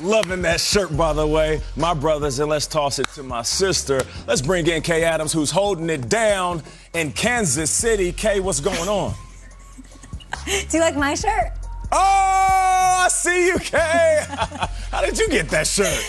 Loving that shirt, by the way. My brothers, and let's toss it to my sister. Let's bring in Kay Adams, who's holding it down in Kansas City. Kay, what's going on? Do you like my shirt? Oh, I see you, Kay. How did you get that shirt?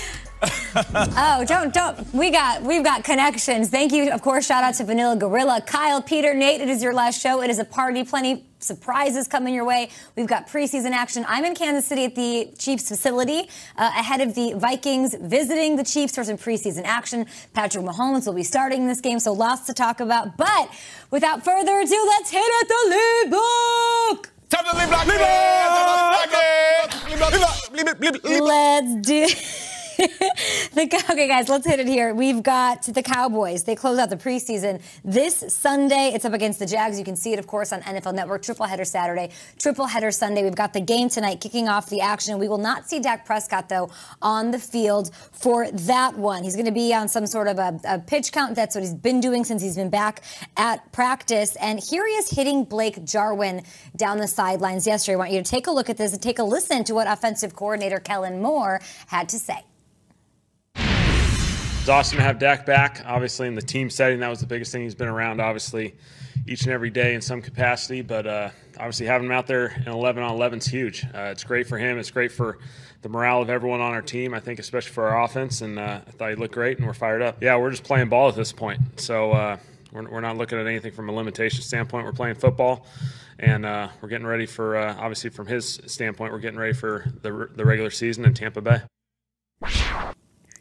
Oh, don't. We've got connections. Thank you. Of course, shout out to Vanilla Gorilla, Kyle, Peter, Nate. It is your last show. It is a party. Plenty surprises coming your way. We've got preseason action. I'm in Kansas City at the Chiefs facility ahead of the Vikings visiting the Chiefs for some preseason action. Patrick Mahomes will be starting this game, so lots to talk about. But without further ado, let's hit at the lead block. Time to lead block. Let's do Okay, guys, let's hit it here. We've got the Cowboys. They close out the preseason this Sunday. It's up against the Jags. You can see it, of course, on NFL Network. Triple header Saturday, triple header Sunday. We've got the game tonight kicking off the action. We will not see Dak Prescott, though, on the field for that one. He's going to be on some sort of a pitch count. That's what he's been doing since he's been back at practice. And here he is hitting Blake Jarwin down the sidelines yesterday. I want you to take a look at this and take a listen to what offensive coordinator Kellen Moore had to say. It's awesome to have Dak back, obviously, in the team setting. That was the biggest thing. He's been around, obviously, each and every day in some capacity. But obviously having him out there in 11-on-11 is huge. It's great for him. It's great for the morale of everyone on our team, I think, especially for our offense. And I thought he looked great, and we're fired up. Yeah, we're just playing ball at this point. So we're not looking at anything from a limitation standpoint. We're playing football. And we're getting ready for, obviously, from his standpoint, we're getting ready for the regular season in Tampa Bay.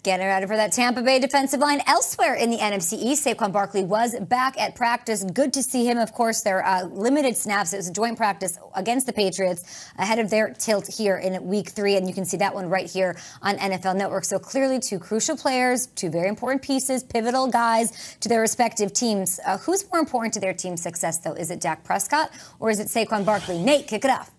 Getting ready for that Tampa Bay defensive line. Elsewhere in the NFC East, Saquon Barkley was back at practice. Good to see him. Of course, their limited snaps. It was a joint practice against the Patriots ahead of their tilt here in Week 3, and you can see that one right here on NFL Network. So clearly two crucial players, two very important pieces, pivotal guys to their respective teams. Who's more important to their team's success, though? Is it Dak Prescott or is it Saquon Barkley? Nate, kick it off.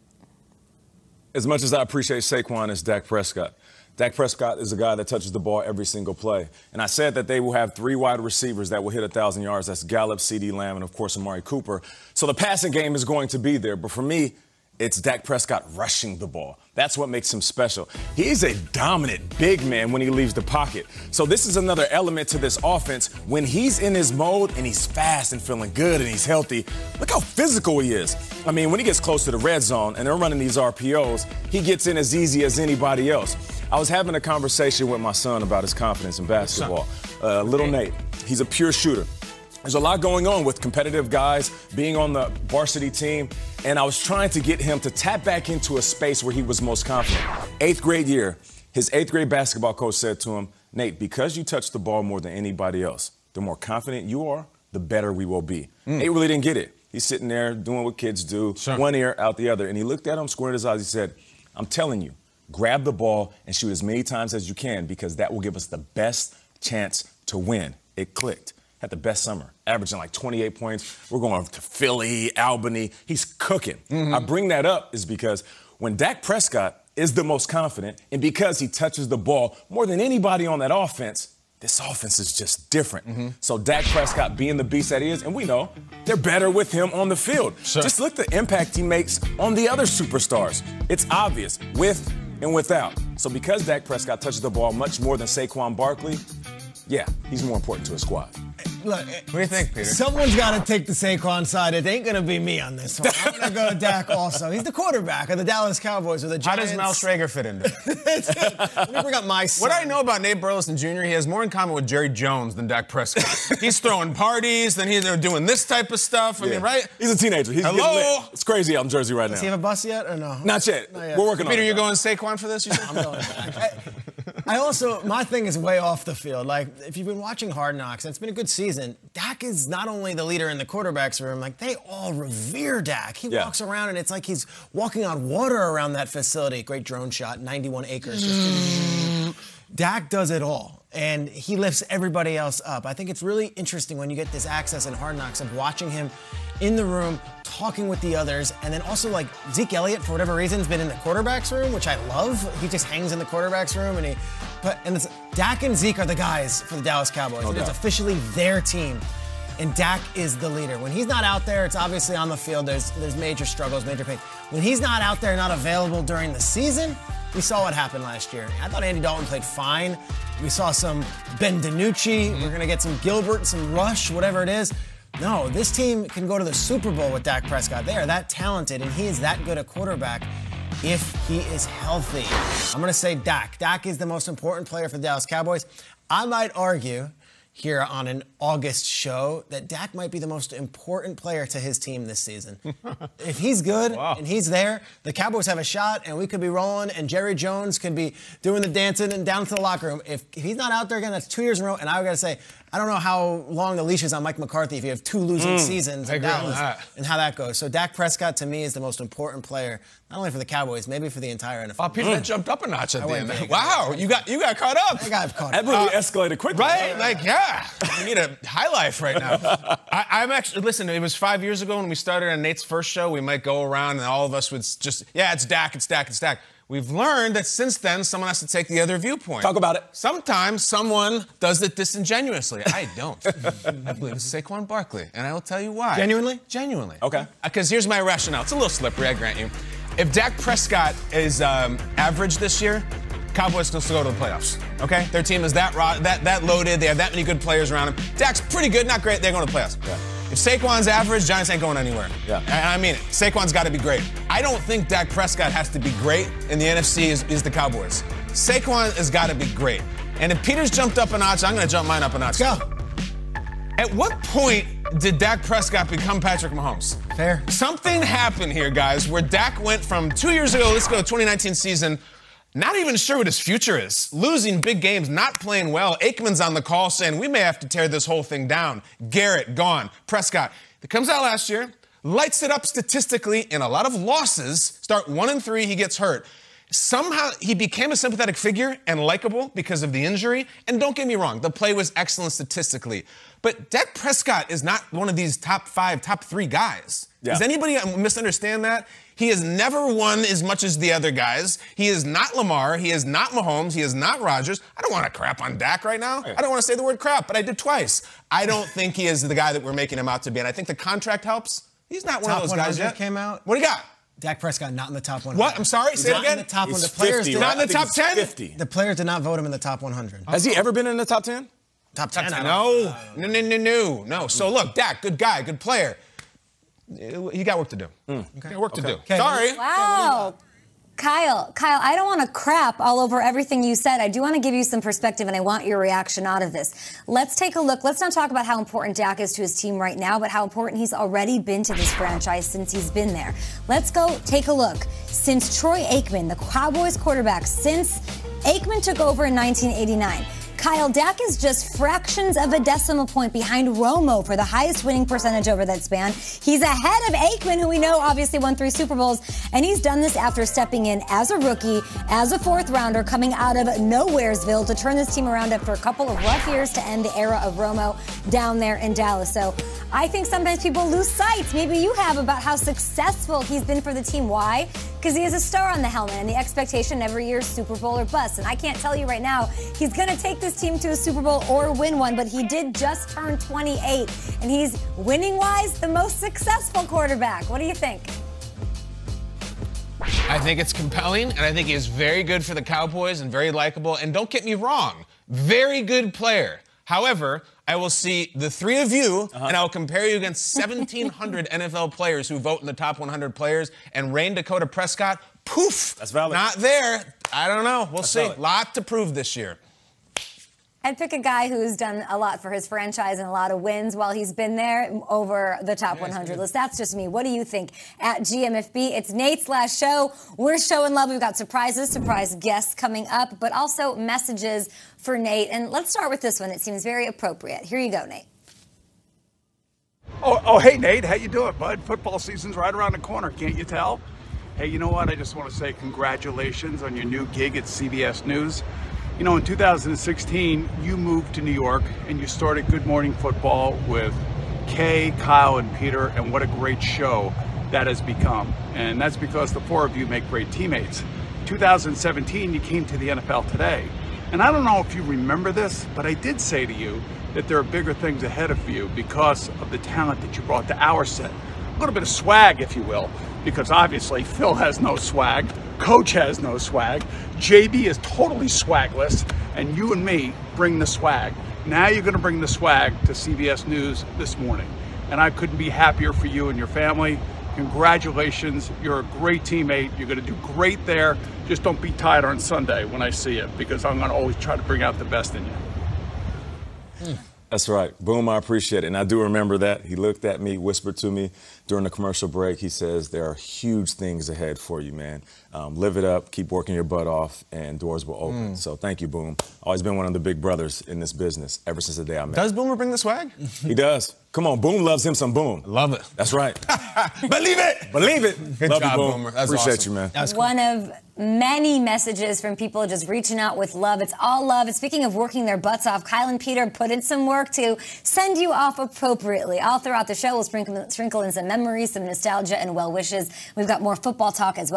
As much as I appreciate Saquon, it's Dak Prescott. Dak Prescott is a guy that touches the ball every single play. And I said that they will have 3 wide receivers that will hit 1,000 yards. That's Gallup, CeeDee Lamb, and, of course, Amari Cooper. So the passing game is going to be there. But for me, it's Dak Prescott rushing the ball. That's what makes him special. He's a dominant big man when he leaves the pocket. So this is another element to this offense. When he's in his mode and he's fast and feeling good and he's healthy, look how physical he is. I mean, when he gets close to the red zone and they're running these RPOs, he gets in as easy as anybody else. I was having a conversation with my son about his confidence in basketball. Little Nate, he's a pure shooter. There's a lot going on with competitive guys being on the varsity team, and I was trying to get him to tap back into a space where he was most confident. 8th grade year, his 8th grade basketball coach said to him, Nate, because you touch the ball more than anybody else, the more confident you are, the better we will be. Nate really didn't get it. He's sitting there doing what kids do, one ear out the other, and he looked at him, squinted his eyes, he said, I'm telling you, grab the ball and shoot as many times as you can because that will give us the best chance to win. It clicked. Had the best summer, averaging like 28 points. We're going to Philly, Albany. He's cooking. I bring that up is because when Dak Prescott is the most confident and because he touches the ball more than anybody on that offense, this offense is just different. So Dak Prescott being the beast that he is, and we know they're better with him on the field. Just look at the impact he makes on the other superstars. It's obvious, with and without. So because Dak Prescott touches the ball much more than Saquon Barkley, yeah, he's more important to his squad. Look, what do you think, Peter? Someone's got to take the Saquon side. It ain't going to be me on this one. I'm going to go to Dak also. He's the quarterback of the Dallas Cowboys or the Giants. How does Mel Schrager fit into it? Let me bring up my son. What I know about Nate Burleson Jr., he has more in common with Jerry Jones than Dak Prescott. He's throwing parties, then he's doing this type of stuff. I mean, right? He's a teenager. He's getting lit. It's crazy out in Jersey right now. Does he have a bus yet or no? Not yet. We're working on it. Peter, you're going Saquon for this? You said? I'm going back. I also, my thing is way off the field. Like, if you've been watching Hard Knocks, and it's been a good season, Dak is not only the leader in the quarterback's room, like, they all revere Dak. He walks around, and it's like he's walking on water around that facility. Great drone shot, 91 acres. Dak does it all, and he lifts everybody else up. I think it's really interesting when you get this access in Hard Knocks of watching him in the room, talking with the others, and then also, like, Zeke Elliott, for whatever reason, has been in the quarterback's room, which I love. He just hangs in the quarterback's room, and Dak and Zeke are the guys for the Dallas Cowboys. It's officially their team. and Dak is the leader. When he's not out there, it's obviously on the field. There's major struggles, major pain. When he's not out there, not available during the season, we saw what happened last year. I thought Andy Dalton played fine. We saw some Ben DiNucci. We're going to get some Gilbert, some Rush, whatever it is. No, this team can go to the Super Bowl with Dak Prescott. They are that talented, and he is that good a quarterback if he is healthy. I'm going to say Dak. Dak is the most important player for the Dallas Cowboys. I might argue here on an August show that Dak might be the most important player to his team this season. If he's good and he's there, the Cowboys have a shot, and we could be rolling, and Jerry Jones could be doing the dancing and down to the locker room. If he's not out there again, that's 2 years in a row, and I got to say, I don't know how long the leash is on Mike McCarthy if you have 2 losing seasons in Dallas and how that goes. So Dak Prescott, to me, is the most important player, not only for the Cowboys, maybe for the entire NFL. Oh, Peter, that jumped up a notch at the end. Wow, you got caught up. I got caught That up. really escalated quickly. Right? Like, yeah. We need a high life right now. I'm actually, listen, it was 5 years ago when we started on Nate's first show. We might go around and all of us would just, yeah, it's Dak, it's Dak, it's Dak. We've learned that since then, someone has to take the other viewpoint. Talk about it. Sometimes someone does it disingenuously. I don't. I believe it's Saquon Barkley, and I will tell you why. Genuinely? Genuinely. Okay. Because here's my rationale. It's a little slippery, I grant you. If Dak Prescott is average this year, Cowboys can still go to the playoffs. Okay? Their team is that loaded. They have that many good players around them. Dak's pretty good, not great. They're going to the playoffs. Yeah. If Saquon's average, Giants ain't going anywhere. Yeah. And I mean it. Saquon's got to be great. I don't think Dak Prescott has to be great, and the NFC is the Cowboys. Saquon has got to be great. And if Peter's jumped up a notch, I'm going to jump mine up a notch. Let's go. At what point did Dak Prescott become Patrick Mahomes? Fair. Something happened here, guys, where Dak went from 2 years ago, let's go 2019 season, not even sure what his future is. Losing big games, not playing well. Aikman's on the call saying, we may have to tear this whole thing down. Garrett, gone. Prescott. It comes out last year, lights it up statistically in a lot of losses. Start 1-3, he gets hurt. Somehow he became a sympathetic figure and likable because of the injury. And don't get me wrong, the play was excellent statistically. But Dak Prescott is not one of these top 5, top 3 guys. Yeah. Does anybody misunderstand that? He has never won as much as the other guys. He is not Lamar. He is not Mahomes. He is not Rodgers. I don't want to crap on Dak right now. I don't want to say the word crap, but I did twice. I don't think he is the guy that we're making him out to be. And I think the contract helps. He's not one of those guys yet. Came out. What do you got? Dak Prescott not in the top 100. What? I'm sorry? Say it again? Not in the top 100. He's The players 50, Not in the top 10? 50. The players did not vote him in the top 100. Has he ever been in the top 10? Top 10? No. So look, Dak, good guy, good player. You got work to do. You got work to do. Okay. Sorry. Wow. Kyle, I don't want to crap all over everything you said. I do want to give you some perspective, and I want your reaction out of this. Let's take a look. Let's not talk about how important Dak is to his team right now, but how important he's already been to this franchise since he's been there. Let's go take a look. Since Troy Aikman, the Cowboys quarterback, since Aikman took over in 1989, Kyle, Dak is just fractions of a decimal point behind Romo for the highest winning percentage over that span. He's ahead of Aikman, who we know obviously won 3 Super Bowls, and he's done this after stepping in as a rookie, as a 4th rounder, coming out of Nowheresville to turn this team around after a couple of rough years to end the era of Romo down there in Dallas. So I think sometimes people lose sight, maybe you have, about how successful he's been for the team. Why? Because he has a star on the helmet, and the expectation every year is Super Bowl or bust. And I can't tell you right now he's going to take this team to a Super Bowl or win one, but he did just turn 28, and he's winning-wise the most successful quarterback. What do you think? I think it's compelling, and I think he is very good for the Cowboys and very likable. And don't get me wrong, very good player. However, I will see the 3 of you, and I will compare you against 1,700 NFL players who vote in the top 100 players, and Rain Dakota Prescott, poof, that's valid. Not there. I don't know. We'll see. Valid. Lot to prove this year. I'd pick a guy who's done a lot for his franchise and a lot of wins while he's been there over the top 100 list. That's just me. What do you think? At GMFB, it's Nate's last show. We're showing love. We've got surprises, surprise guests coming up, but also messages for Nate. And let's start with this one. It seems very appropriate. Here you go, Nate. Oh, hey, Nate. How you doing, bud? Football season's right around the corner. Can't you tell? Hey, you know what? I just want to say congratulations on your new gig at CBS News. You know, in 2016, you moved to New York and you started Good Morning Football with Kay, Kyle, and Peter, and what a great show that has become. And that's because the 4 of you make great teammates. 2017, you came to the NFL Today. And I don't know if you remember this, but I did say to you that there are bigger things ahead of you because of the talent that you brought to our set. A little bit of swag, if you will, because obviously Phil has no swag, Coach has no swag, JB is totally swagless, and you and me bring the swag. Now you're going to bring the swag to CBS News this morning. And I couldn't be happier for you and your family. Congratulations. You're a great teammate. You're going to do great there. Just don't be tired on Sunday when I see you, because I'm going to always try to bring out the best in you. That's right. Boom, I appreciate it. And I do remember that. He looked at me, whispered to me during the commercial break. He says, there are huge things ahead for you, man. Live it up, keep working your butt off, and doors will open. So thank you, Boom. Always been one of the big brothers in this business ever since the day I met him. Does Boomer bring the swag? He does. Come on, Boom loves him some Boom. Love it. That's right. Believe it. Believe it. Good Love job, you, Boom. Boomer. That's Appreciate awesome. you, man. That's cool. One of many messages from people just reaching out with love. It's all love. And speaking of working their butts off, Kyle and Peter put in some work to send you off appropriately. All throughout the show, we'll sprinkle in some memories, some nostalgia, and well wishes. We've got more football talk as well.